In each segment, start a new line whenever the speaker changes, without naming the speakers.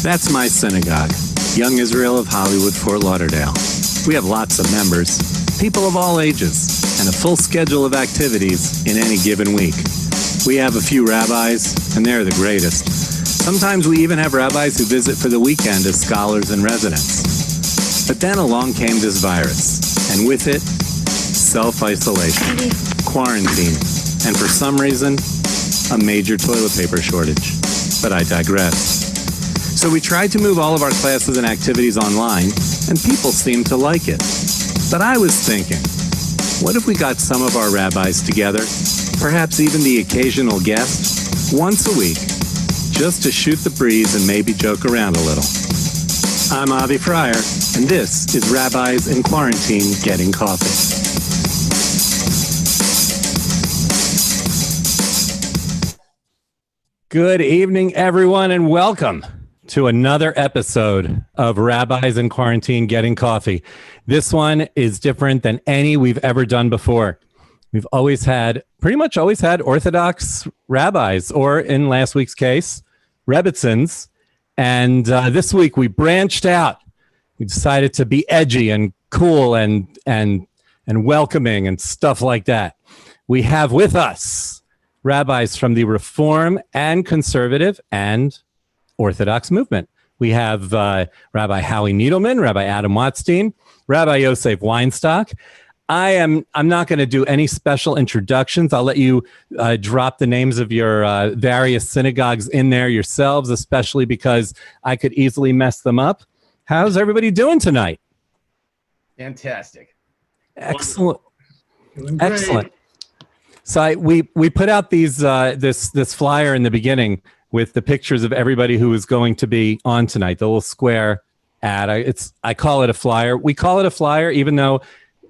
That's my synagogue, Young Israel of Hollywood, Fort Lauderdale. We have lots of members, people of all ages, and a full schedule of activities in any given week. We have a few rabbis, and they're the greatest. Sometimes we even have rabbis who visit for the weekend as scholars and residents. But then along came this virus, and with it, self-isolation, quarantine, and for some reason, a major toilet paper shortage. But I digress. So we tried to move all of our classes and activities online, and people seemed to like it. But I was thinking, what if we got some of our rabbis together, perhaps even the occasional guest, once a week, just to shoot the breeze and maybe joke around a little? I'm Avi Fryer, and this is Rabbis in Quarantine Getting Coffee. Good evening, everyone, and welcome to another episode of Rabbis in Quarantine Getting Coffee. This one is different than any we've ever done before. We've pretty much always had Orthodox rabbis, or in last week's case, Rebbitzins. And this week we branched out. We decided to be edgy and cool and welcoming and stuff like that. We have with us rabbis from the Reform and Conservative and Orthodox movement. We have Rabbi Howie Needleman, Rabbi Adam Watstein, Rabbi Yosef Weinstock. I'm not going to do any special introductions. I'll let you drop the names of your various synagogues in there yourselves, especially because I could easily mess them up. How's everybody doing tonight?
Fantastic.
Excellent. Excellent. So we put out these this flyer in the beginning with the pictures of everybody who is going to be on tonight. The little square ad. I call it a flyer. We call it a flyer, even though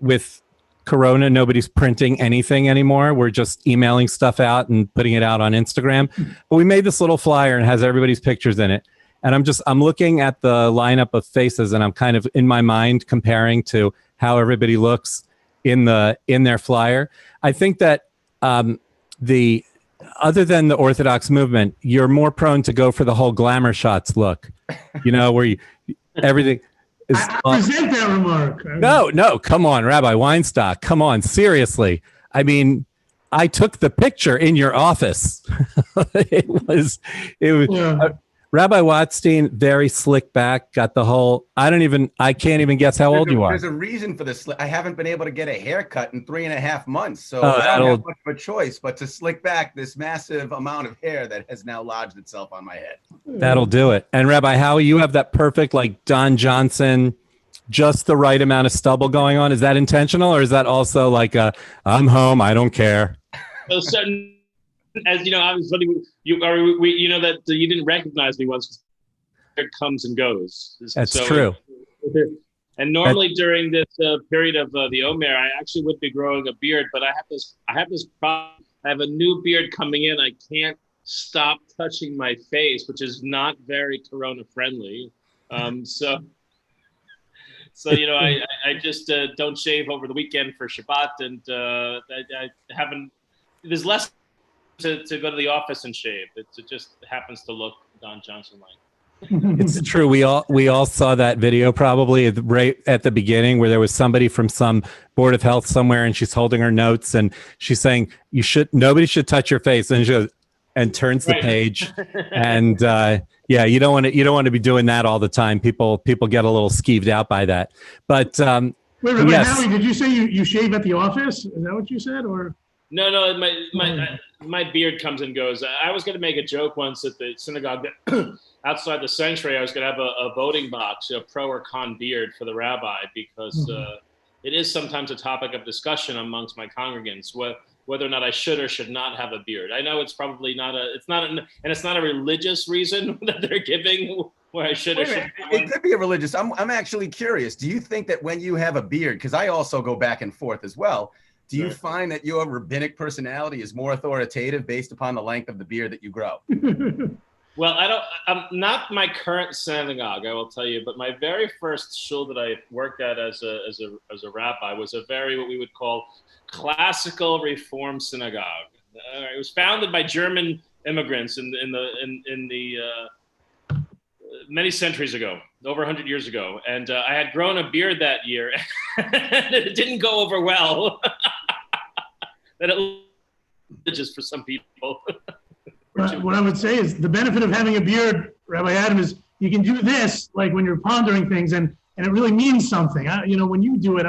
with Corona nobody's printing anything anymore. We're just emailing stuff out and putting it out on Instagram. But we made this little flyer and it has everybody's pictures in it. And I'm looking at the lineup of faces, and I'm kind of in my mind comparing to how everybody looks in their flyer. I think that other than the Orthodox movement, you're more prone to go for the whole glamour shots look, where everything is.
I resent that remark.
No, come on, Rabbi Weinstock, come on, seriously. I mean, I took the picture in your office. It was.
Yeah.
Rabbi Watstein, very slick back, got the whole, I can't even guess how old you are.
There's a reason for this. I haven't been able to get a haircut in 3.5 months, so
I
don't have much of a choice but to slick back this massive amount of hair that has now lodged itself on my head.
That'll do it. And Rabbi Howie, you have that perfect, like Don Johnson, just the right amount of stubble going on. Is that intentional, or is that also like I'm home, I don't care?
So certain. As you know, I was funny. You know that you didn't recognize me once. It comes and goes.
That's true.
And normally during this period of the Omer, I actually would be growing a beard, but I have this problem. I have a new beard coming in. I can't stop touching my face, which is not very Corona friendly. So I just don't shave over the weekend for Shabbat, and I haven't. There's less to go to the office and shave. It just happens to look Don Johnson like.
It's true. We all saw that video probably right at the beginning where there was somebody from some board of health somewhere, and she's holding her notes and she's saying nobody should touch your face, and she goes and turns the page. And you don't want to be doing that all the time. People get a little skeeved out by that. But
wait,
yes.
Howie, did you say you shave at the office? Is that what you said, or?
No, my beard comes and goes. I was going to make a joke once at the synagogue that outside the sanctuary, I was going to have a voting box, pro or con beard for the rabbi, because it is sometimes a topic of discussion amongst my congregants, whether or not I should or should not have a beard. I know it's probably not a religious reason that they're giving where I should or shouldn't.
It could be a religious. I'm actually curious. Do you think that when you have a beard, because I also go back and forth as well, do you find that your rabbinic personality is more authoritative based upon the length of the beard that you grow?
Well, I'm not my current synagogue, I will tell you, but my very first shul that I worked at as a rabbi was a very, what we would call, classical Reform synagogue. It was founded by German immigrants in the many centuries ago, over 100 years ago. And I had grown a beard that year. And it didn't go over well. That it just for some people.
What I would say is the benefit of having a beard, Rabbi Adam, is you can do this like when you're pondering things and it really means something. When you do it,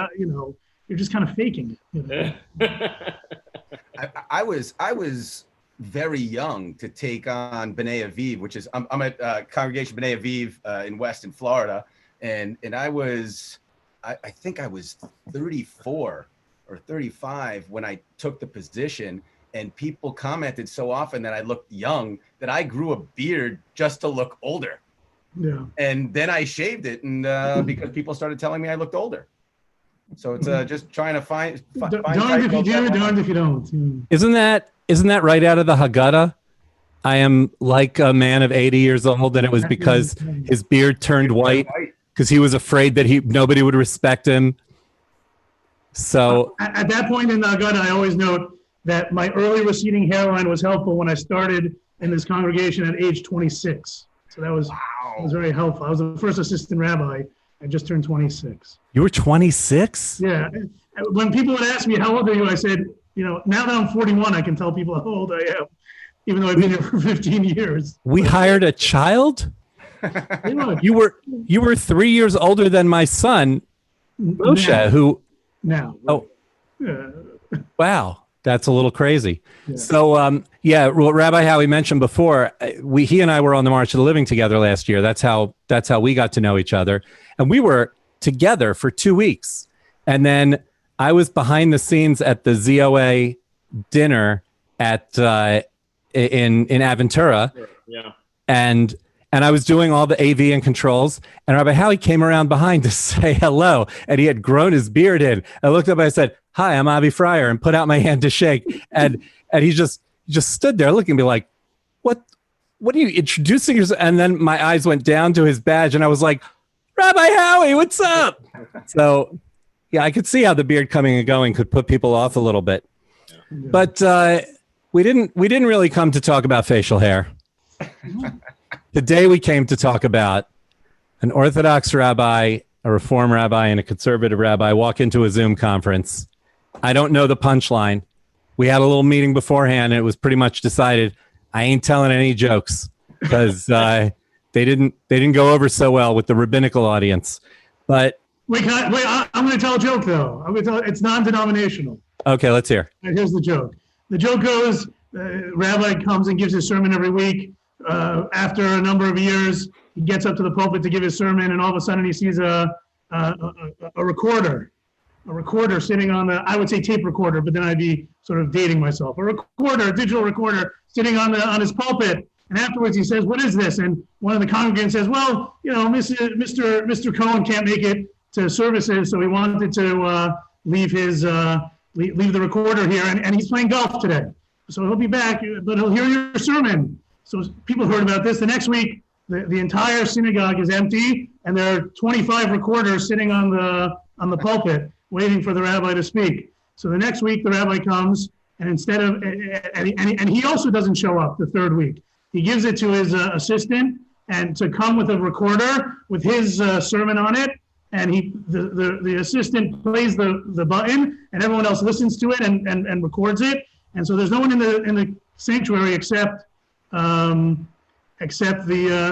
you're just kind of faking it.
I was very young to take on B'nai Aviv, which is I'm at Congregation B'nai Aviv in Weston, Florida, and I think I was 34 or 35 when I took the position, and people commented so often that I looked young that I grew a beard just to look older.
Yeah. And
then I shaved it, and because people started telling me I looked older. So it's just trying to find
darned if you do, darned if you don't.
Isn't that right out of the Haggadah? I am like a man of 80 years old, and it was because his beard turned white because he was afraid that nobody would respect him. So
at that point in the Haggadah, I always note that my early receding hairline was helpful when I started in this congregation at age 26. So that was very helpful. I was the first assistant rabbi. I just turned 26.
You were 26?
Yeah. When people would ask me, how old are you? I said, now that I'm 41, I can tell people how old I am, even though I've been here for 15 years.
We hired a child? You were 3 years older than my son, Moshe,
Now.
Oh. Wow. That's a little crazy.
Yeah.
So, well, Rabbi Howie mentioned before, he and I were on the March of the Living together last year. That's how we got to know each other. And we were together for 2 weeks. And then I was behind the scenes at the ZOA dinner in Aventura.
Yeah.
And I was doing all the AV and controls, and Rabbi Howie came around behind to say hello, and he had grown his beard in. I looked up and I said, "Hi, I'm Avi Fryer," and put out my hand to shake. And he just stood there looking at me like, what are you introducing yourself? And then my eyes went down to his badge, and I was like, "Rabbi Howie, what's up?" So yeah, I could see how the beard coming and going could put people off a little bit.
Yeah.
But we didn't really come to talk about facial hair. Today we came to talk about an Orthodox rabbi, a Reform rabbi, and a conservative rabbi walk into a Zoom conference. I don't know the punchline. We had a little meeting beforehand, and it was pretty much decided I ain't telling any jokes because they didn't go over so well with the rabbinical audience. But
wait, I'm going to tell a joke though. It's non-denominational.
Okay, let's hear.
And here's the joke. The joke goes: rabbi comes and gives his sermon every week. After a number of years, he gets up to the pulpit to give his sermon, and all of a sudden he sees a recorder sitting on the, I would say tape recorder, but then I'd be sort of dating myself. A digital recorder sitting on his pulpit. And afterwards he says, "What is this?" And one of the congregants says, "Well, Mr. Cohen can't make it to services, so he wanted to leave the recorder here, and he's playing golf today. So he'll be back, but he'll hear your sermon." So people heard about this. The next week, the entire synagogue is empty, and there are 25 recorders sitting on the pulpit waiting for the rabbi to speak. So the next week, the rabbi comes, and instead of and he also doesn't show up the third week. He gives it to his assistant and to come with a recorder with his sermon on it, and the assistant plays the button, and everyone else listens to it and records it. And so there's no one in the sanctuary except the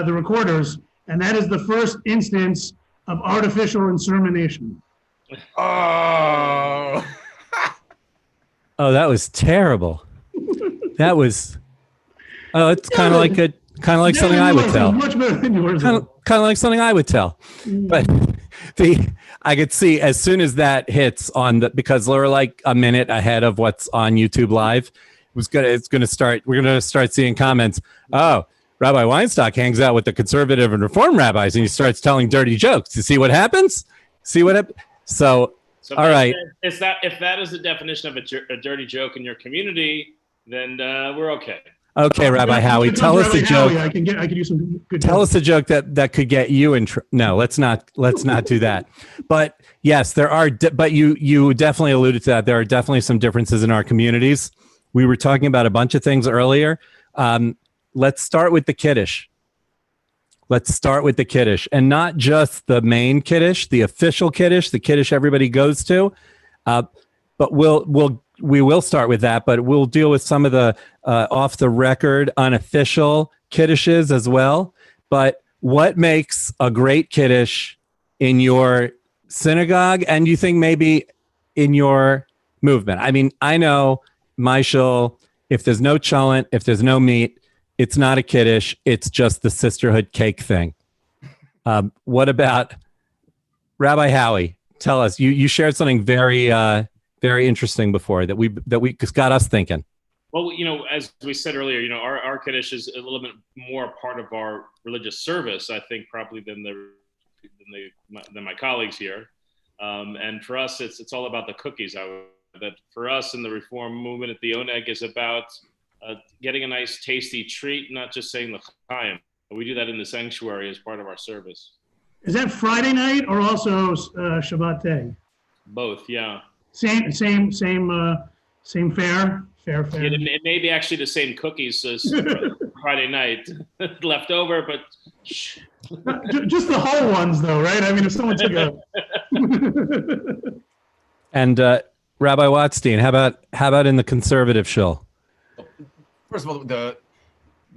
recorders, and that is the first instance of artificial insemination.
Oh,
that was terrible. That was. Oh, it's kind of like something I would tell.
Much better than yours.
Kind of like something I would tell. But I could see as soon as that hits because we're like a minute ahead of what's on YouTube Live. We're gonna start seeing comments. Oh, Rabbi Weinstock hangs out with the conservative and reform rabbis, and he starts telling dirty jokes. You see what happens? So all right.
If that is the definition of a dirty joke in your community, then we're okay.
Okay, Rabbi Howie, tell us a joke.
I can use some good.
Tell us a joke that could get you in. No, let's not do that. But yes, there are. But you definitely alluded to that. There are definitely some differences in our communities. We were talking about a bunch of things earlier. Let's start with the Kiddush. let's start with the Kiddush, and not just the main Kiddush, the official Kiddush, the Kiddush everybody goes to. But we will start with that, but we'll deal with some of the off the record, unofficial Kiddushes as well. But what makes a great Kiddush in your synagogue, and you think maybe in your movement? I mean, I know my shul, if there's no cholent, if there's no meat, it's not a Kiddush. It's just the sisterhood cake thing. What about Rabbi Howie? Tell us. You shared something very interesting before that we got us thinking.
Well, as we said earlier, our Kiddush is a little bit more part of our religious service, I think, probably than my colleagues here. And for us, it's all about the cookies. That for us in the Reform movement at the Oneg is about getting a nice, tasty treat, not just saying l'chaim. We do that in the sanctuary as part of our service.
Is that Friday night or also Shabbat day?
Both, yeah.
Same fare.
It may be actually the same cookies as Friday night left over, but
just the whole ones, though, right? I mean, if someone took a
and Rabbi Watstein, how about in the conservative shul?
First of all, the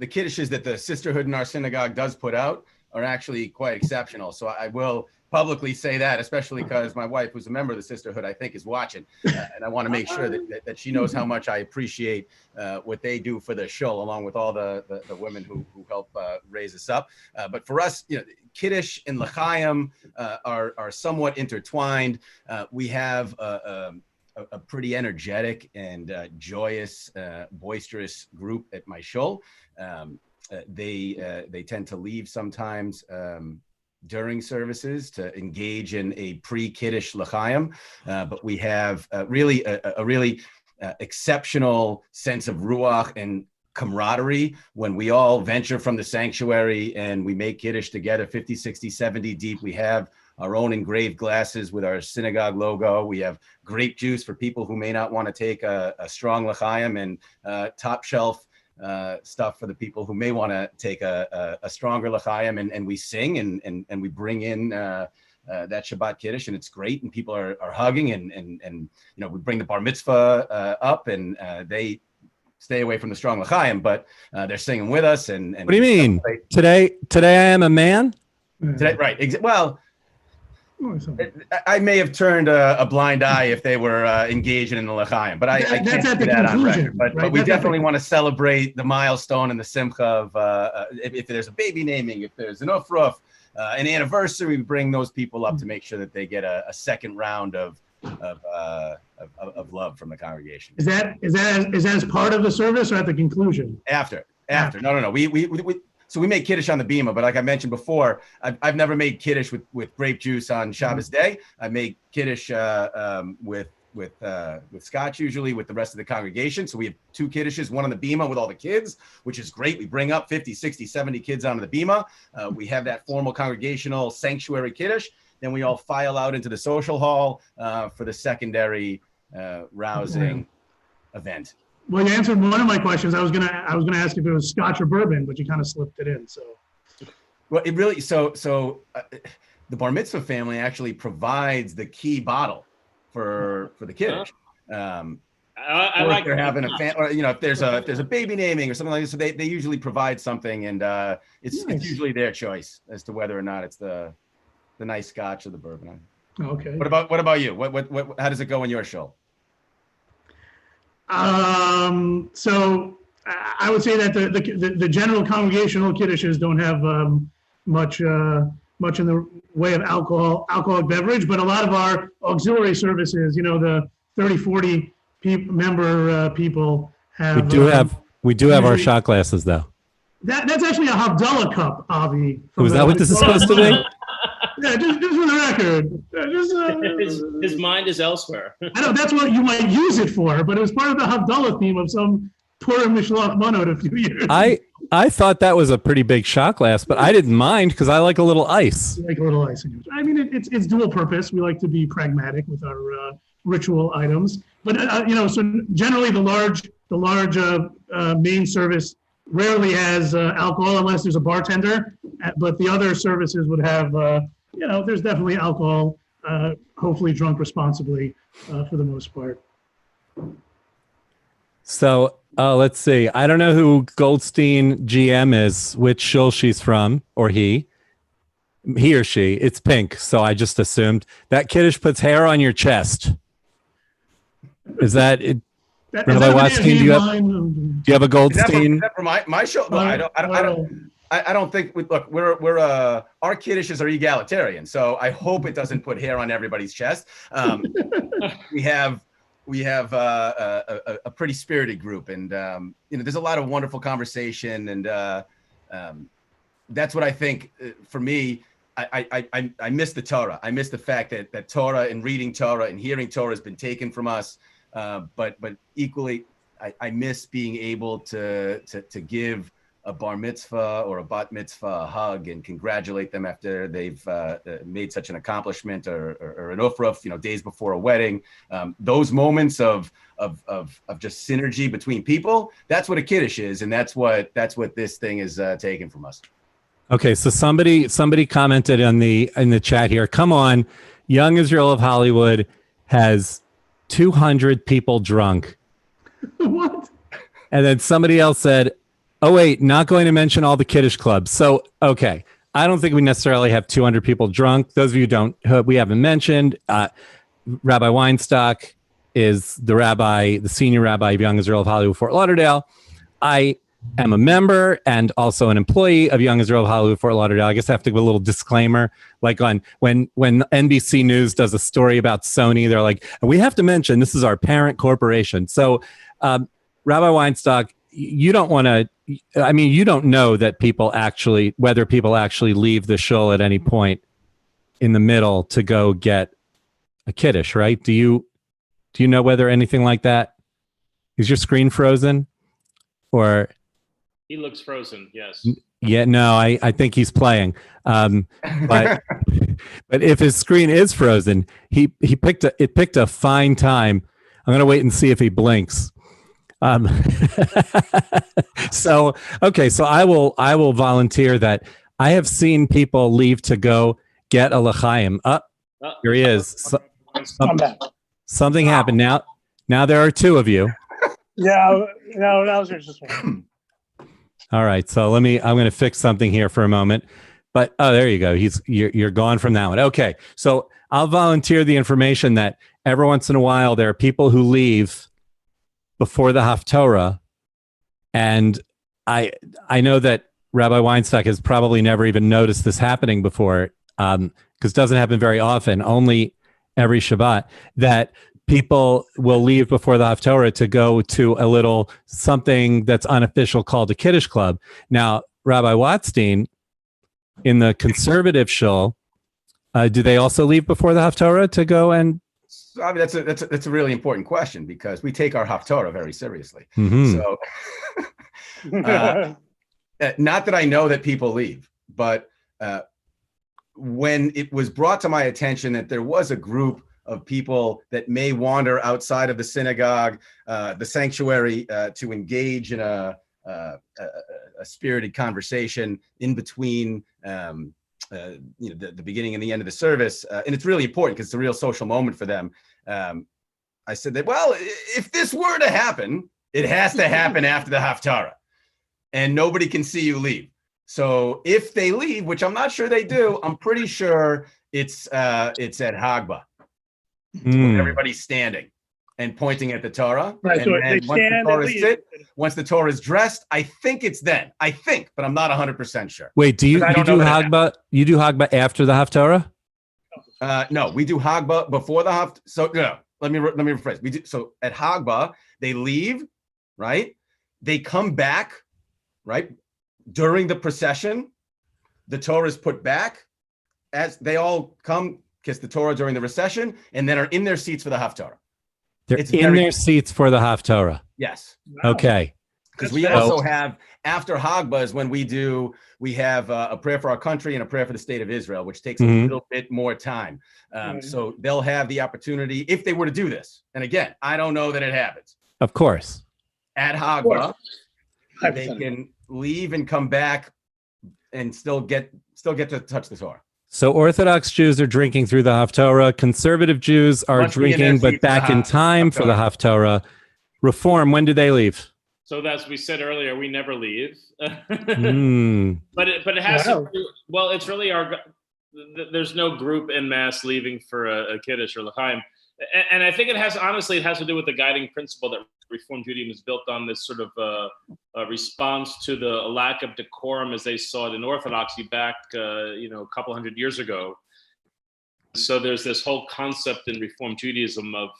kiddushes that the sisterhood in our synagogue does put out are actually quite exceptional. So I will publicly say that, especially because my wife, who's a member of the sisterhood, I think is watching, and I want to make sure that she knows how much I appreciate what they do for the shul, along with all the women who help raise us up. But for us, Kiddush and L'chaim are somewhat intertwined. We have a pretty energetic and joyous, boisterous group at my shul. They tend to leave sometimes during services to engage in a pre-Kiddush L'chaim, but we have really a really exceptional sense of ruach and camaraderie when we all venture from the sanctuary and we make Kiddush together, 50, 60, 70 deep. We have our own engraved glasses with our synagogue logo. We have grape juice for people who may not want to take a strong L'chaim, and top shelf stuff for the people who may want to take a stronger L'chaim, and we sing and we bring in that Shabbat Kiddush, and it's great, and people are hugging, and we bring the bar mitzvah up, and they stay away from the strong L'chaim, but they're singing with us. And
what do you mean? Today I am a man?
Today, right. Well, I may have turned a blind eye if they were engaging in the L'chaim, but I can't say that on record. But we definitely want to celebrate the milestone and the simcha of if there's a baby naming, if there's an ufruf, an anniversary, we bring those people up to make sure that they get a second round of love from the congregation.
Is that as part of the service or at the conclusion?
After. No. So we make Kiddush on the Bima, but like I mentioned before, I've never made Kiddush with grape juice on Shabbos day. I make Kiddush with scotch, usually with the rest of the congregation. So we have two Kiddushes, one on the Bima with all the kids, which is great. We bring up 50, 60, 70 kids onto the Bima. We have that formal congregational sanctuary Kiddush. Then we all file out into the social hall for the secondary rousing event.
Well, you answered one of my questions. I was gonna ask if it was scotch or bourbon, but you kind of slipped it in. So,
well, it really the bar mitzvah family actually provides the key bottle for the Kiddush.
I like
they're having or if there's a baby naming or something like this, so they usually provide something, and it's usually their choice as to whether or not it's the nice scotch or the bourbon.
Okay.
What about you? What how does it go in your show?
So I would say that the general congregational kiddushes don't have much in the way of alcoholic beverage, but a lot of our auxiliary services, the 30, 40 member people have.
We do have our shot glasses though.
That's actually a Havdalah cup, Avi.
Was that what this is supposed to be?
Yeah, just for the record.
His mind is elsewhere.
I know that's what you might use it for, but it was part of the Havdalah theme of some Purim Mishloach Manot a few years.
I thought that was a pretty big shot glass, but I didn't mind because I like a little ice.
You like a little ice. I mean, it's dual purpose. We like to be pragmatic with our ritual items, but so generally the large main service rarely has alcohol unless there's a bartender, But the other services would have, there's definitely alcohol, hopefully drunk responsibly for the most part.
So let's see. I don't know who Goldstein GM is, which shul she's from, or he or she. It's pink, so I just assumed that Kiddush puts hair on your chest. Is that it? Rabbi Watstein, do you have a Goldstein?
Is that for my show? No, I don't think. Look, we're our Kiddushes are egalitarian, so I hope it doesn't put hair on everybody's chest. We have a pretty spirited group, and there's a lot of wonderful conversation, and that's what I think. For me, I miss the Torah. I miss the fact that Torah and reading Torah and hearing Torah has been taken from us. But equally, I miss being able to give a bar mitzvah or a bat mitzvah a hug and congratulate them after they've made such an accomplishment, or an ufruf, days before a wedding. Those moments of just synergy between people, that's what a kiddush is, and that's what this thing is taken from us.
Okay, so somebody commented in the chat here. Come on, Young Israel of Hollywood has 200 people drunk.
What? And
then somebody else said, oh, wait, not going to mention all the Kiddush clubs. So, okay, I don't think we necessarily have 200 people drunk. Those of you we haven't mentioned, Rabbi Weinstock is the senior rabbi of Young Israel of Hollywood, Fort Lauderdale. I am a member and also an employee of Young Israel of Hollywood, Fort Lauderdale. I guess I have to give a little disclaimer. Like when NBC News does a story about Sony, they're like, we have to mention this is our parent corporation. So, Rabbi Weinstock, you don't know that whether people actually leave the shul at any point in the middle to go get a kiddush, right? Do you know whether anything like that? Is your screen frozen? Or
he looks frozen, yes.
Yeah, no, I think he's playing. But if his screen is frozen, it picked a fine time. I'm gonna wait and see if he blinks. So I will volunteer that I have seen people leave to go get a l'chaim. Here he is. Something happened now. Now there are two of you.
Yeah, no, that was just one.
All right, so I'm going to fix something here for a moment. But there you go. You're gone from that one. Okay, so I'll volunteer the information that every once in a while there are people who leave before the Haftorah, and I know that Rabbi Weinstock has probably never even noticed this happening before, because it doesn't happen very often, only every Shabbat, that people will leave before the Haftorah to go to a little something that's unofficial called a Kiddush Club. Now, Rabbi Watstein, in the conservative shul, do they also leave before the Haftorah to go and?
I mean, that's a really important question, because we take our Haftorah very seriously.
Mm-hmm.
So, not that I know that people leave, but when it was brought to my attention that there was a group of people that may wander outside of the synagogue, the sanctuary, to engage in a spirited conversation in between the beginning and the end of the service, and it's really important because it's a real social moment for them. I said that, well, if this were to happen, it has to happen after the Haftarah, and nobody can see you leave. So if they leave, which I'm not sure they do, I'm pretty sure it's at Hagbah. Everybody's standing and pointing at the Torah.
Right.
And
So
then
they stand
once the Torah is dressed, I think it's then. I think, but I'm not 100% sure.
Wait, do you do Hagbah? You do Hagbah after the Haftarah?
No, we do Hagbah before the Haftarah. So no, let me rephrase. We do so at Hagbah. They leave, right? They come back, right? During the procession, the Torah is put back as they all come. Kiss the Torah during the recession, and then are in their seats for the Haftarah.
They're in their seats for the Haftarah.
Yes.
Wow.
Okay.
Because we also have, after Hagbah is when we have a prayer for our country and a prayer for the state of Israel, which takes a little bit more time. So they'll have the opportunity, if they were to do this. And again, I don't know that it happens.
Of course.
At Hagbah, they can leave and come back and still get to touch the Torah.
So Orthodox Jews are drinking through the Haftorah. Conservative Jews are
Must be in
drinking,
their
but
seats
back in time for the Haftorah. Reform, when do they leave?
So as we said earlier, we never leave. But it has
Wow.
to. Well, it's really there's no group en masse leaving for a Kiddush or L'chaim. And I think it has to do with the guiding principle that Reform Judaism is built on, this sort of a response to the lack of decorum as they saw it in Orthodoxy back, a couple hundred years ago. So there's this whole concept in Reform Judaism of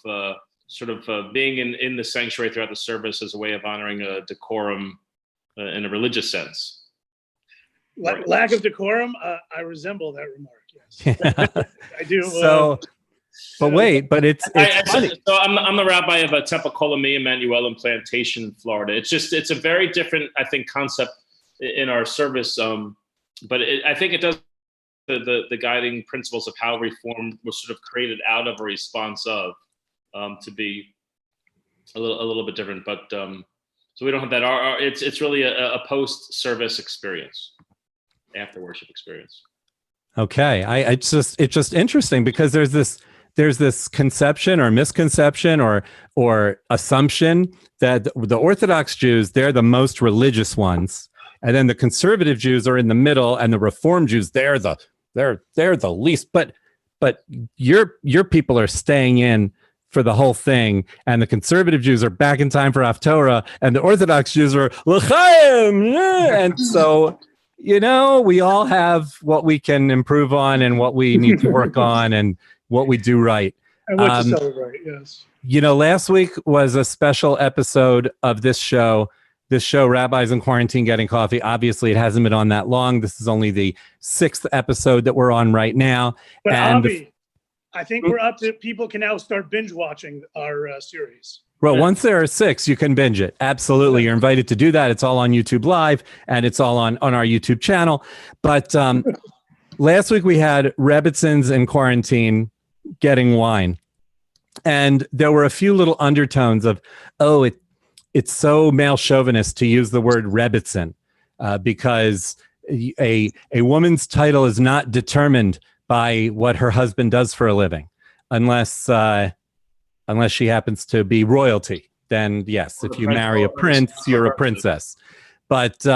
being in the sanctuary throughout the service as a way of honoring a decorum in a religious sense.
Lack of decorum, I resemble that remark, yes. I do.
But wait, but it's funny.
So I'm the rabbi of a Temple Kolami Emmanuel in Plantation, Florida. It's a very different, I think, concept in our service. But I think it does the guiding principles of how Reform was sort of created out of a response of to be a little bit different. But so we don't have that. It's really a post-service experience, after worship experience.
Okay, it's just interesting because there's this conception or misconception or assumption that the Orthodox Jews, they're the most religious ones, and then the conservative Jews are in the middle, and the Reform Jews, they're the least. But your people are staying in for the whole thing, and the conservative Jews are back in time for Haftorah, and the Orthodox Jews are L'chaim, and so. We all have what we can improve on and what we need to work on and what we do right.
And what to celebrate, yes.
Last week was a special episode of this show, Rabbis in Quarantine Getting Coffee. Obviously, it hasn't been on that long. This is only the 6th episode that we're on right now.
But Avi, I think we're up to, people can now start binge watching our series.
Well, once there are 6, you can binge it. Absolutely. You're invited to do that. It's all on YouTube Live, and it's all on our YouTube channel. But last week we had Rebbitzins in quarantine getting wine. And there were a few little undertones of, it's so male chauvinist to use the word Rebbitzin because a woman's title is not determined by what her husband does for a living, unless she happens to be royalty. Then yes, if you marry a prince, you're a princess. But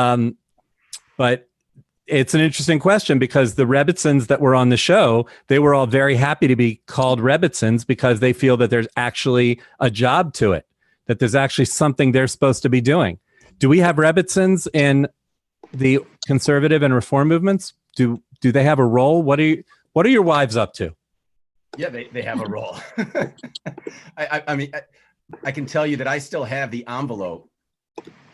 it's an interesting question because the Rebbitzins that were on the show, they were all very happy to be called Rebbitzins because they feel that there's actually a job to it, that there's actually something they're supposed to be doing. Do we have Rebbitzins in the conservative and reform movements? Do they have a role? What are your wives up to?
Yeah, they have a role. I mean, I can tell you that I still have the envelope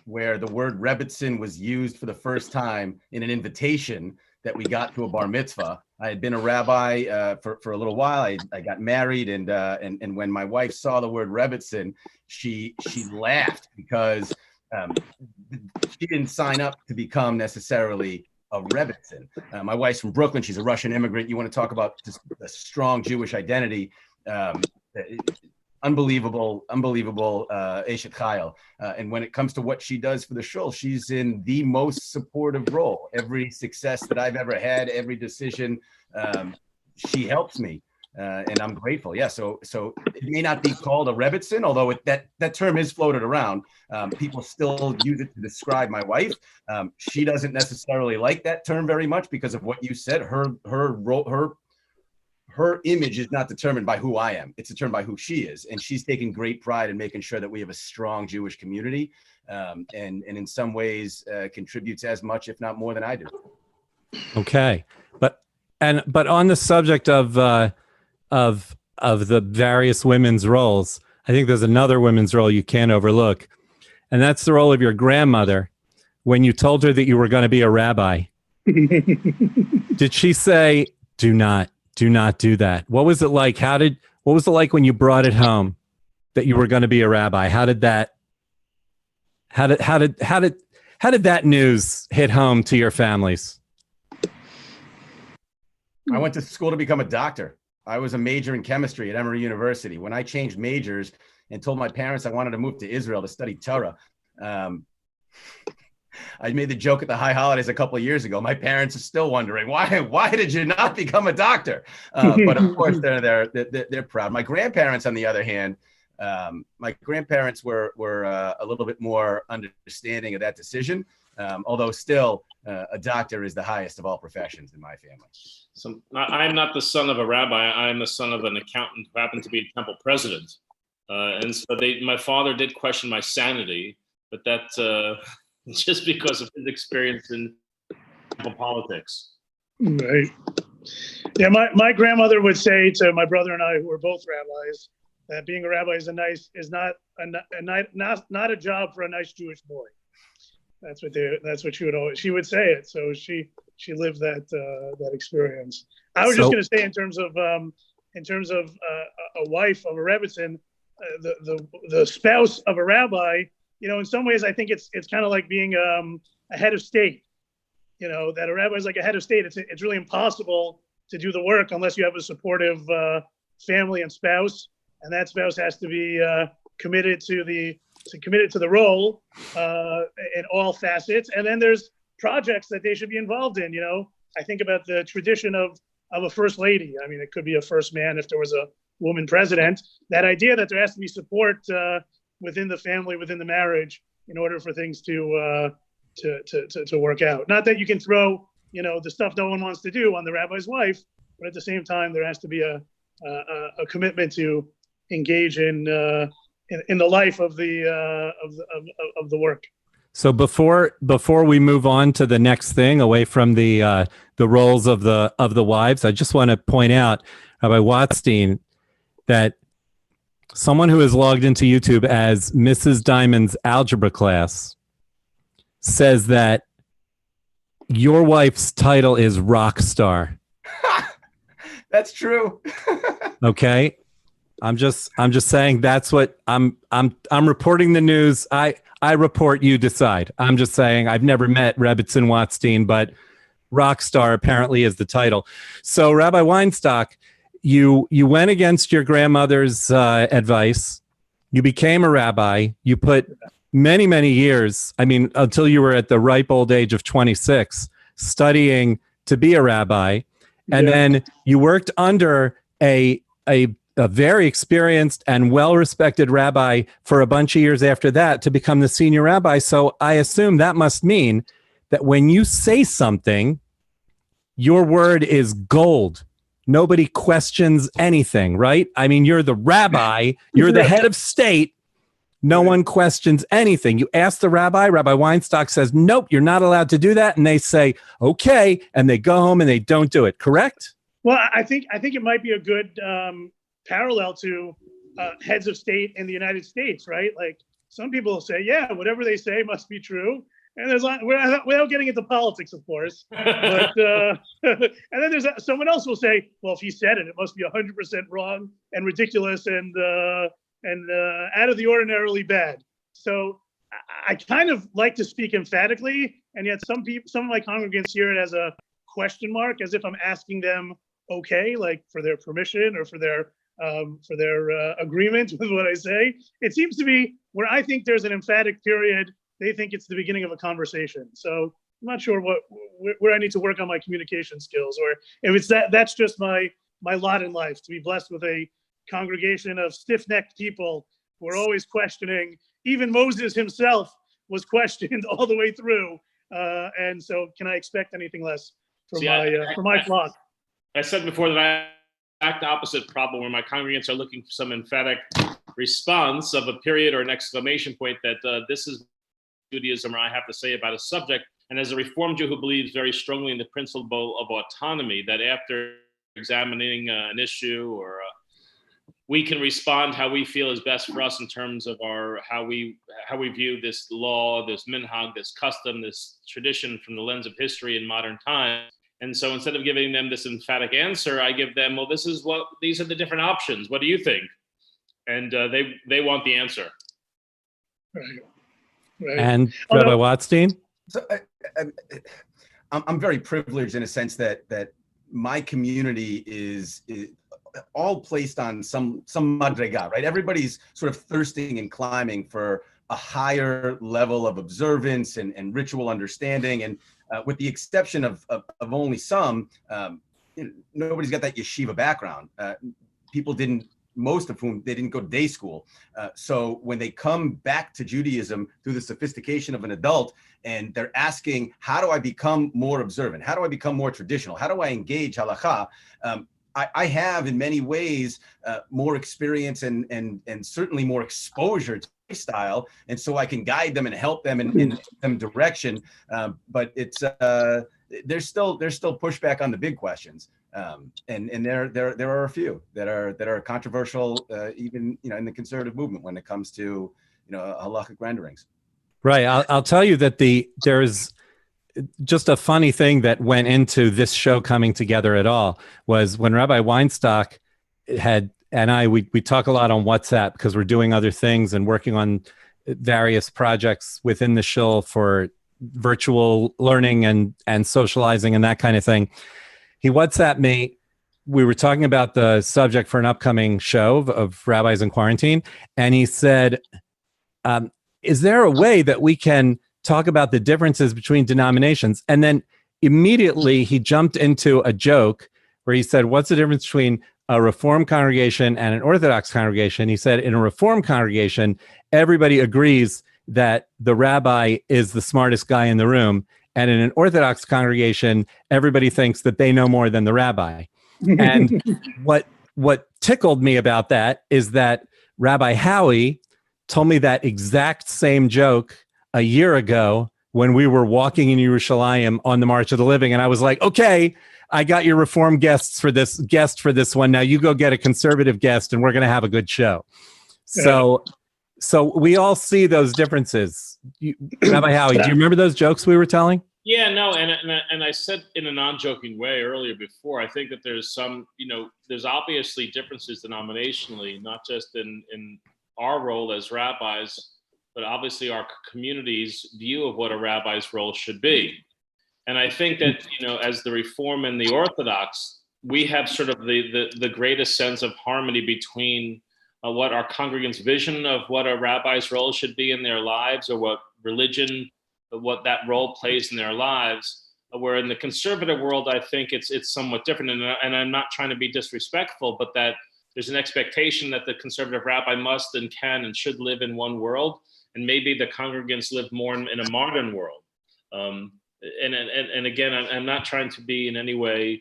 where the word Rebbitzin was used for the first time in an invitation that we got to a bar mitzvah. I had been a rabbi for a little while. I got married, and when my wife saw the word Rebbitzin, she laughed because she didn't sign up to become necessarily a Rebbitzin. My wife's from Brooklyn. She's a Russian immigrant. You want to talk about just a strong Jewish identity. Unbelievable Eshet Chayil. And when it comes to what she does for the shul, she's in the most supportive role. Every success that I've ever had, every decision, she helps me. And I'm grateful. Yeah. So it may not be called a Rebbitzin, although that term is floated around. People still use it to describe my wife. She doesn't necessarily like that term very much because of what you said. Her image is not determined by who I am. It's determined by who she is. And she's taking great pride in making sure that we have a strong Jewish community. And in some ways contributes as much, if not more than I do. Okay.
But on the subject of the various women's roles, I think there's another women's role you can't overlook. And that's the role of your grandmother. When you told her that you were going to be a rabbi, did she say, do not do that? What was it like? What was it like when you brought it home that you were going to be a rabbi? How did that news hit home to your families?
I went to school to become a doctor. I was a major in chemistry at Emory University. When I changed majors and told my parents I wanted to move to Israel to study Torah, I made the joke at the high holidays a couple of years ago. My parents are still wondering why did you not become a doctor? But of course, they're proud. My grandparents, on the other hand, my grandparents were a little bit more understanding of that decision. Although still, a doctor is the highest of all professions in my family.
So I'm not the son of a rabbi. I'm the son of an accountant who happened to be a temple president. And so my father did question my sanity, but that's just because of his experience in temple politics.
Right. Yeah, my grandmother would say to my brother and I, who were both rabbis, that being a rabbi is not a job for a nice Jewish boy. That's what she would say it. So she lived that experience. I was just going to say in terms of a wife of a Rebbitzin, the spouse of a rabbi, in some ways I think it's kind of like being a head of state. That a rabbi is like a head of state. It's really impossible to do the work unless you have a supportive family and spouse, and that spouse has to be committed to the role in all facets. And then there's projects that they should be involved in. I think about the tradition of a first lady. I mean, it could be a first man if there was a woman president. That idea that there has to be support within the family, within the marriage, in order for things to work out. Not that you can throw the stuff no one wants to do on the rabbi's wife, but at the same time there has to be a commitment to engage in the life of the work.
So before we move on to the next thing, away from the roles of the wives, I just want to point out, Rabbi Watstein, that someone who is logged into YouTube as Mrs. Diamond's algebra class says that your wife's title is rock star.
That's true.
Okay. I'm just saying that's what I'm reporting the news. I report, you decide. I'm just saying I've never met Rebbitzin Watstein, but rock star apparently is the title. So Rabbi Weinstock, you went against your grandmother's advice. You became a rabbi. You put many, many years, until you were at the ripe old age of 26, studying to be a rabbi. And then you worked under a very experienced and well-respected rabbi for a bunch of years after that to become the senior rabbi. So I assume that must mean that when you say something, your word is gold. Nobody questions anything, right? You're the rabbi, you're the head of state. No one questions anything. You ask the rabbi, Rabbi Weinstock says, nope, you're not allowed to do that. And they say, okay. And they go home and they don't do it. Correct?
Well, I think it might be a good parallel to heads of state in the United States, right? Like some people say, yeah, whatever they say must be true. And there's without getting into politics, of course. But and then there's someone else will say, well, if he said it, it must be 100% wrong and ridiculous and out of the ordinarily bad. So I kind of like to speak emphatically, and yet some of my congregants hear it as a question mark, as if I'm asking them, okay, like for their permission or for their agreement with what I say. It seems to be where I think there's an emphatic period, they think it's the beginning of a conversation. So I'm not sure where I need to work on my communication skills, or if it's that's just my lot in life, to be blessed with a congregation of stiff-necked people who are always questioning. Even Moses himself was questioned all the way through. And so can I expect anything less from my flock?
I said before that I act the opposite problem, where my congregants are looking for some emphatic response of a period or an exclamation point that this is Judaism, or I have to say about a subject. And as a Reform Jew who believes very strongly in the principle of autonomy, that after examining an issue or we can respond how we feel is best for us in terms of how we view this law, this minhag, this custom, this tradition from the lens of history in modern times. And so instead of giving them this emphatic answer, I give them, well, these are the different options. What do you think? And they want the answer.
Right.
And Rabbi Watstein?
So I'm very privileged in a sense that my community is all placed on some madrega, right? Everybody's sort of thirsting and climbing for a higher level of observance and ritual understanding. And with the exception of only some, nobody's got that yeshiva background. People didn't, most of whom they didn't go to day school. So when they come back to Judaism through the sophistication of an adult, and they're asking, how do I become more observant? How do I become more traditional? How do I engage halakha? I have in many ways more experience and certainly more exposure to style, and so I can guide them and help them in them direction. But it's there's still pushback on the big questions, and there are a few that are controversial, even in the conservative movement when it comes to halakhic renderings.
Right. I'll tell you that there's just a funny thing that went into this show coming together at all was when Rabbi Weinstock we talk a lot on WhatsApp because we're doing other things and working on various projects within the shul for virtual learning and socializing and that kind of thing. He WhatsApped me. We were talking about the subject for an upcoming show of Rabbis in Quarantine. And he said, is there a way that we can talk about the differences between denominations? And then immediately he jumped into a joke where he said, what's the difference between a Reform congregation and an Orthodox congregation? He said, in a Reform congregation, everybody agrees that the rabbi is the smartest guy in the room. And in an Orthodox congregation, everybody thinks that they know more than the rabbi. And what tickled me about that is that Rabbi Howie told me that exact same joke a year ago when we were walking in Yerushalayim on the March of the Living. And I was like, okay, I got your Reform guest for this one. Now you go get a conservative guest and we're going to have a good show. So we all see those differences. Rabbi Howie, do you remember those jokes we were telling?
Yeah, no, and I said in a non-joking way earlier before, I think that there's some, there's obviously differences denominationally, not just in our role as rabbis, but obviously our community's view of what a rabbi's role should be. And I think that, as the Reform and the Orthodox, we have sort of the greatest sense of harmony between what our congregants' vision of what a rabbi's role should be in their lives, or what religion, what that role plays in their lives. Where in the conservative world, I think it's somewhat different. And I'm not trying to be disrespectful, but that there's an expectation that the conservative rabbi must and can and should live in one world. And maybe the congregants live more in a modern world. And again, I'm not trying to be in any way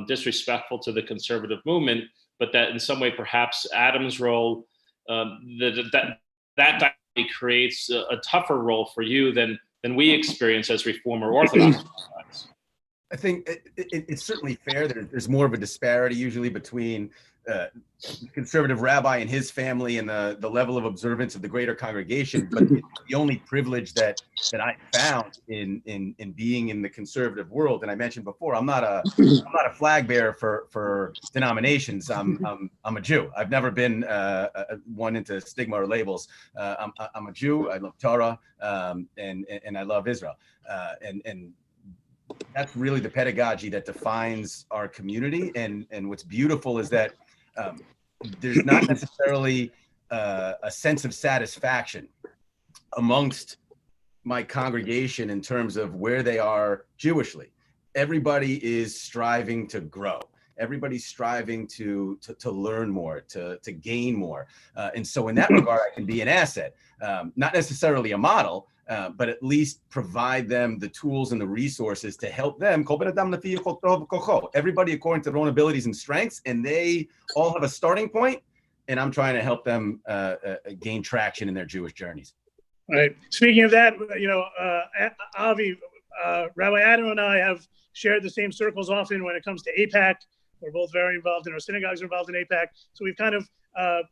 disrespectful to the conservative movement, but that in some way, perhaps Adam's role, that creates a tougher role for you than we experience as Reform or Orthodox.
I think it's certainly fair. There's more of a disparity usually between the conservative rabbi and his family and the level of observance of the greater congregation. But the only privilege that I found in being in the conservative world, and I mentioned before, I'm not a flag bearer for denominations. I'm a Jew. I've never been one into stigma or labels. I'm a Jew. I love Torah, and I love Israel. And that's really the pedagogy that defines our community. And what's beautiful is that there's not necessarily a sense of satisfaction amongst my congregation in terms of where they are Jewishly. Everybody is striving to grow. Everybody's striving to learn more, to gain more. And so in that regard, I can be an asset, not necessarily a model, but at least provide them the tools and the resources to help them. Everybody according to their own abilities and strengths, and they all have a starting point, and I'm trying to help them gain traction in their Jewish journeys.
Right. Speaking of that, Avi, Rabbi Adam and I have shared the same circles often when it comes to AIPAC. We're both very involved, and our synagogues are involved in AIPAC. So we've kind of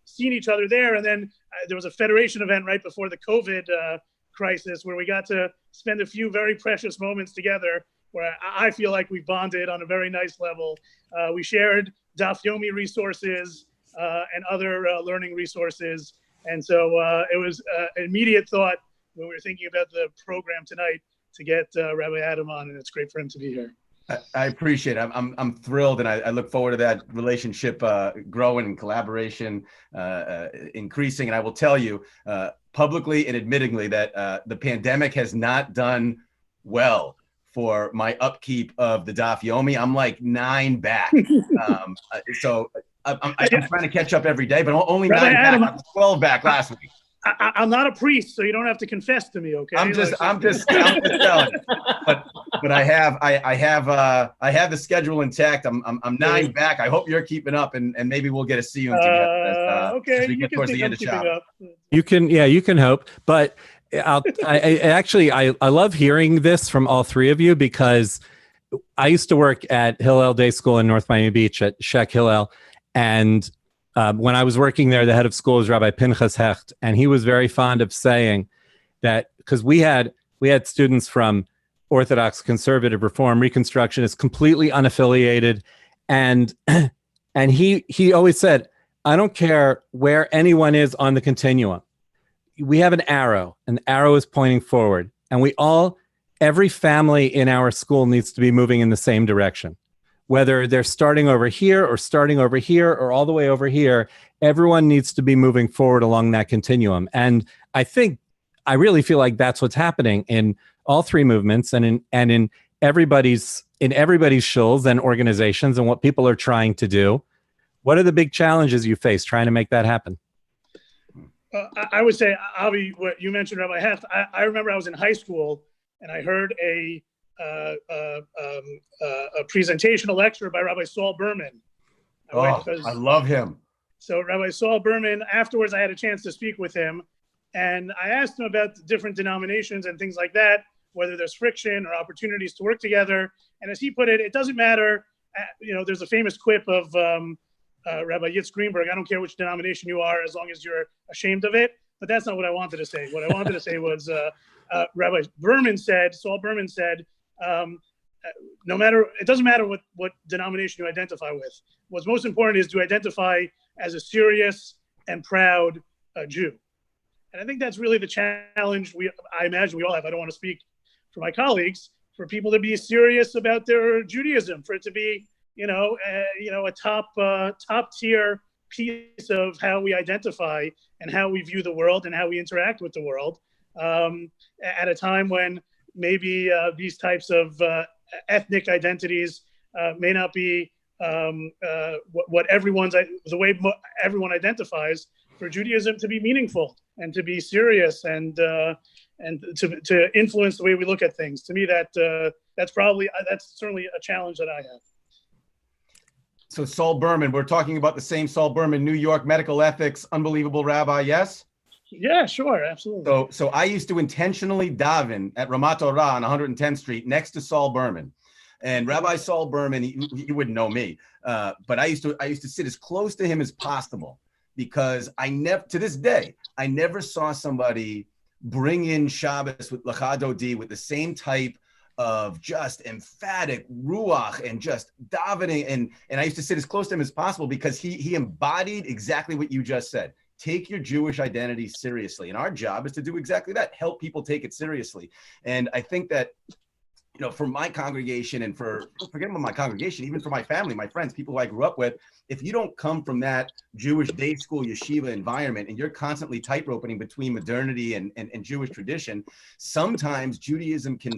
seen each other there. And then there was a federation event right before the COVID crisis where we got to spend a few very precious moments together where I feel like we bonded on a very nice level. We shared Daf Yomi resources and other learning resources. And so it was an immediate thought when we were thinking about the program tonight to get Rabbi Adam on, and it's great for him to be here.
I appreciate it. I'm thrilled, and I look forward to that relationship growing and collaboration increasing. And I will tell you publicly and admittingly that the pandemic has not done well for my upkeep of the Daf Yomi. I'm like 9 back. So I'm trying to catch up every day, but only
Rabbi
9
Adam,
back. I was 12 back last week.
I'm not a priest, so you don't have to confess to me, okay?
I'm just telling you. But I have the schedule intact. I'm 9 back. I hope you're keeping up, and maybe we'll get to see you together
okay,
as we get towards the end of Shabbos.
You can hope, but I love hearing this from all three of you, because I used to work at Hillel Day School in North Miami Beach at Shek Hillel, and when I was working there, the head of school was Rabbi Pinchas Hecht, and he was very fond of saying that, because we had students from Orthodox, Conservative, Reform, Reconstructionist, completely unaffiliated, and he always said, I don't care where anyone is on the continuum. We have an arrow, and the arrow is pointing forward, and every family in our school needs to be moving in the same direction. Whether they're starting over here or all the way over here, everyone needs to be moving forward along that continuum. And I really feel like that's what's happening in all three movements, and in everybody's shuls and organizations, and what people are trying to do. What are the big challenges you face trying to make that happen?
I would say, Avi, what you mentioned, Rabbi Heft, I remember I was in high school and I heard a presentation, a lecture by Rabbi Saul Berman.
I love him.
So Rabbi Saul Berman, afterwards I had a chance to speak with him, and I asked him about the different denominations and things like that, whether there's friction or opportunities to work together. And as he put it, it doesn't matter. There's a famous quip of Rabbi Yitz Greenberg, I don't care which denomination you are, as long as you're ashamed of it. But that's not what I wanted to say. What I wanted to say was Saul Berman said, it doesn't matter what denomination you identify with. What's most important is to identify as a serious and proud Jew. And I think that's really the challenge I imagine we all have. I don't want to speak for my colleagues, for people to be serious about their Judaism, for it to be, a top tier piece of how we identify and how we view the world and how we interact with the world, at a time when maybe these types of ethnic identities may not be what the way everyone identifies. For Judaism to be meaningful and to be serious and to influence the way we look at things. To me, that's certainly a challenge that I have.
So Saul Berman, we're talking about the same Saul Berman, New York medical ethics, unbelievable rabbi, yes?
Yeah, sure, absolutely.
So I used to intentionally daven at Ramat Torah on 110th Street next to Saul Berman. And Rabbi Saul Berman, he wouldn't know me, but I used to sit as close to him as possible, because to this day, I never saw somebody bring in Shabbos with Lecha Dodi with the same type of just emphatic ruach and just davening. And I used to sit as close to him as possible, because he embodied exactly what you just said. Take your Jewish identity seriously. And our job is to do exactly that, help people take it seriously. And I think that, for my congregation, and forget about my congregation, even for my family, my friends, people who I grew up with, if you don't come from that Jewish day school yeshiva environment, and you're constantly tightroping between modernity and Jewish tradition, sometimes Judaism can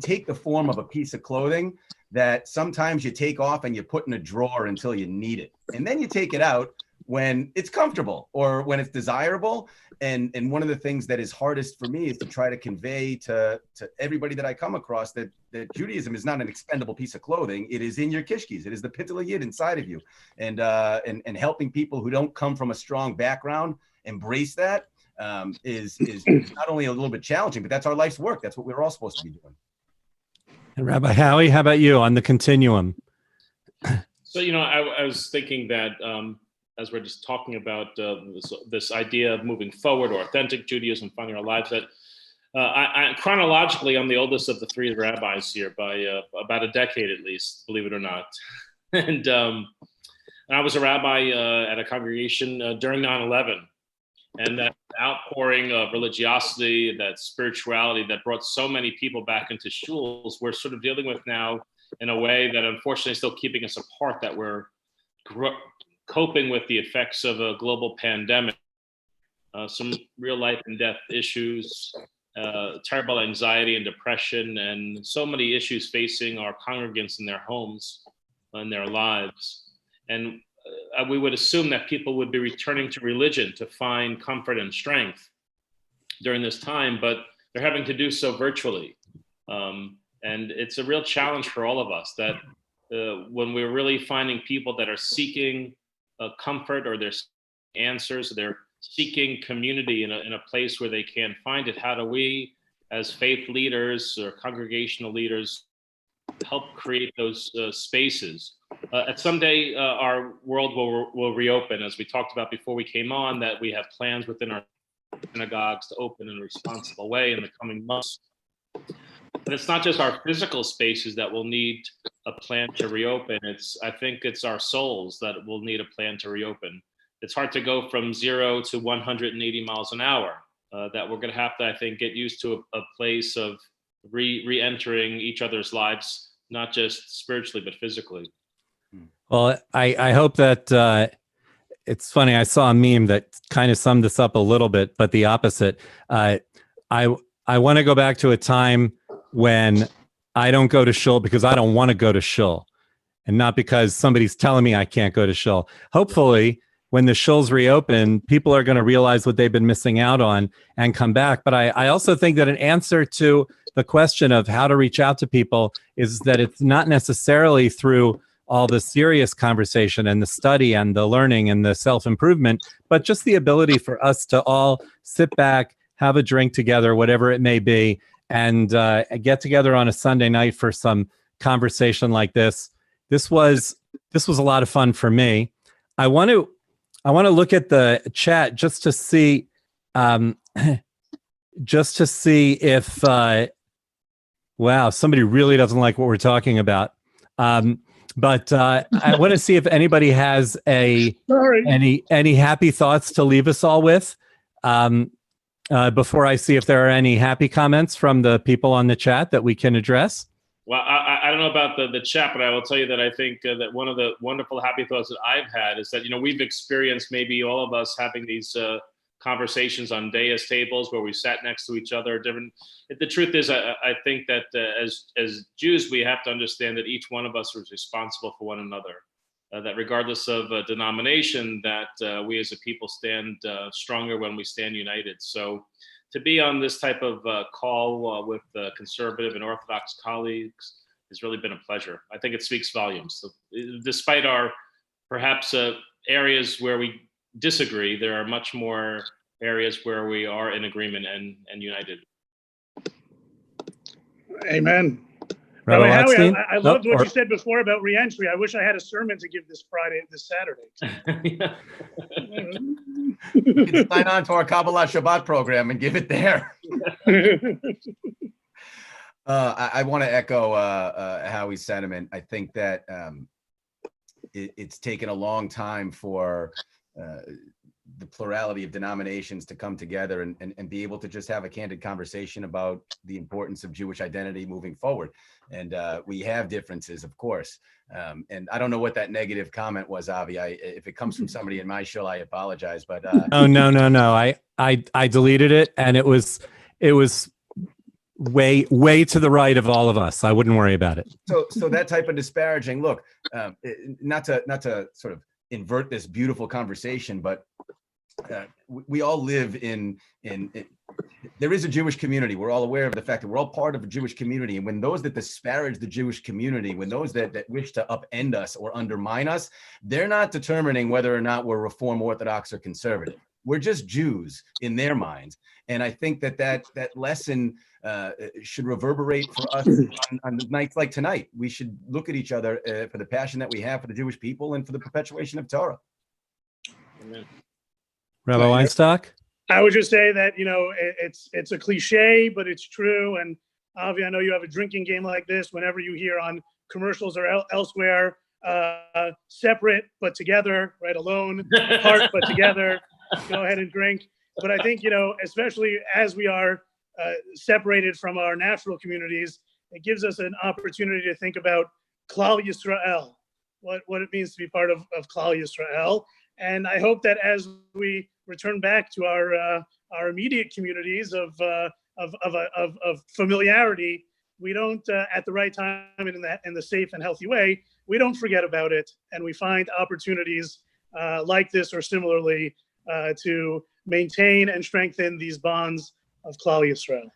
take the form of a piece of clothing that sometimes you take off and you put in a drawer until you need it. And then you take it out when it's comfortable or when it's desirable. And one of the things that is hardest for me is to try to convey to everybody that I come across that Judaism is not an expendable piece of clothing. It is in your kishkis. It is the Pittel Yid inside of you. And helping people who don't come from a strong background embrace that is not only a little bit challenging, but that's our life's work. That's what we're all supposed to be doing.
And Rabbi Howie, how about you on the continuum?
So, I was thinking that as we're just talking about this idea of moving forward, or authentic Judaism, finding our lives, that I chronologically, I'm the oldest of the three rabbis here by about a decade at least, believe it or not. And I was a rabbi at a congregation during 9/11. And outpouring of religiosity, that spirituality that brought so many people back into shuls, we're sort of dealing with now in a way that unfortunately is still keeping us apart, that we're coping with the effects of a global pandemic, some real life and death issues, terrible anxiety and depression, and so many issues facing our congregants in their homes and their lives. And we would assume that people would be returning to religion to find comfort and strength during this time, but they're having to do so virtually. And it's a real challenge for all of us that when we're really finding people that are seeking comfort, or they're answers, or they're seeking community in a place where they can't find it, how do we, as faith leaders or congregational leaders, help create those spaces? At someday, our world will reopen, as we talked about before we came on, that we have plans within our synagogues to open in a responsible way in the coming months. But it's not just our physical spaces that will need a plan to reopen. I think it's our souls that will need a plan to reopen. It's hard to go from 0 to 180 miles an hour. That we're going to have to, I think, get used to a place of re-entering each other's lives, not just spiritually, but physically.
Well, I hope that it's funny. I saw a meme that kind of summed this up a little bit, but the opposite. I want to go back to a time when I don't go to shul because I don't want to go to shul, and not because somebody's telling me I can't go to shul. Hopefully, when the shuls reopen, people are going to realize what they've been missing out on and come back. But I also think that an answer to the question of how to reach out to people is that it's not necessarily through all the serious conversation and the study and the learning and the self-improvement, but just the ability for us to all sit back, have a drink together, whatever it may be, and get together on a Sunday night for some conversation like this. This was a lot of fun for me. I want to look at the chat just to see if wow, somebody really doesn't like what we're talking about. But I want to see if anybody has any happy thoughts to leave us all with before I see if there are any happy comments from the people on the chat that we can address.
Well, I don't know about the chat, but I will tell you that I think that one of the wonderful happy thoughts that I've had is that, we've experienced, maybe all of us, having these conversations on dais tables where we sat next to each other. The truth is, I think that as Jews, we have to understand that each one of us is responsible for one another. That regardless of denomination, that we as a people stand stronger when we stand united. So to be on this type of call with conservative and Orthodox colleagues has really been a pleasure. I think it speaks volumes. So, despite our perhaps areas where we disagree, there are much more areas where we are in agreement and united.
Amen.
Rabbi
Howie,
Watstein?
I loved what you said before about reentry. I wish I had a sermon to give this Saturday.
You can sign on to our Kabbalah Shabbat program and give it there. I want to echo Howie's sentiment. I think that it's taken a long time for the plurality of denominations to come together and be able to just have a candid conversation about the importance of Jewish identity moving forward. And we have differences, of course. And I don't know what that negative comment was, Avi. If it comes from somebody in my show, I apologize. But
oh, no. I deleted it, and it was way to the right of all of us. I wouldn't worry about it.
So that type of disparaging, look, not to sort of invert this beautiful conversation, but we all live in there is a Jewish community. We're all aware of the fact that we're all part of a Jewish community. And when those that disparage the Jewish community, when those that wish to upend us or undermine us, they're not determining whether or not we're Reform, Orthodox, or conservative. We're just Jews in their minds. And I think that lesson should reverberate for us on nights like tonight. We should look at each other for the passion that we have for the Jewish people and for the perpetuation of Torah.
Amen.
Rabbi Weinstock?
I would just say that, it's a cliche, but it's true. And Avi, I know you have a drinking game like this. Whenever you hear on commercials or elsewhere, separate but together, right? Alone, apart but together. Go ahead and drink. But I think, especially as we are separated from our natural communities, it gives us an opportunity to think about Klal Yisrael, what it means to be part of Klal Yisrael. And I hope that as we return back to our immediate communities of familiarity, we don't, at the right time and in the safe and healthy way, we don't forget about it, and we find opportunities like this or similarly to maintain and strengthen these bonds of Klal Yisrael.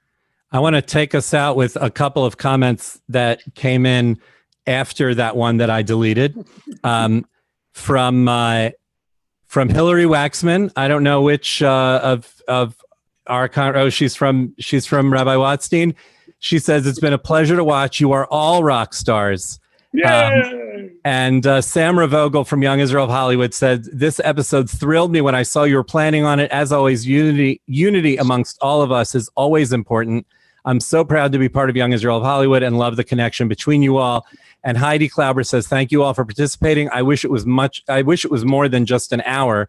I want to take us out with a couple of comments that came in after that one that I deleted from Hillary Waxman. I don't know which of our she's from Rabbi Watstein. She says, it's been a pleasure to watch. You are all rock stars. And Sam Ravogel from Young Israel of Hollywood said, this episode thrilled me when I saw you were planning on it. As always, unity amongst all of us is always important. I'm so proud to be part of Young Israel of Hollywood and love the connection between you all. And Heidi Klauber says, thank you all for participating. I wish it was more than just an hour.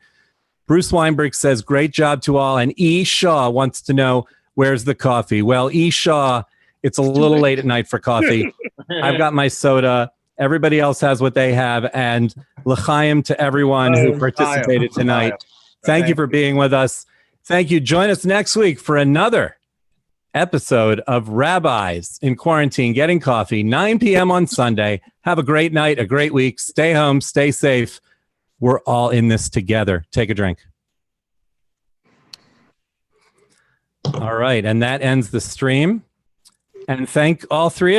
Bruce Weinberg says, great job to all. And E. Shaw wants to know, where's the coffee? Well, E. Shaw, it's a little late at night for coffee. I've got my soda. Everybody else has what they have. And l'chaim to everyone who participated tonight. Thank you for being with us. Thank you. Join us next week for another episode of Rabbis in Quarantine Getting Coffee, 9 p.m. on Sunday. Have a great night, a great week. Stay home, stay safe. We're all in this together. Take a drink. All right. And that ends the stream. And thank all three of you.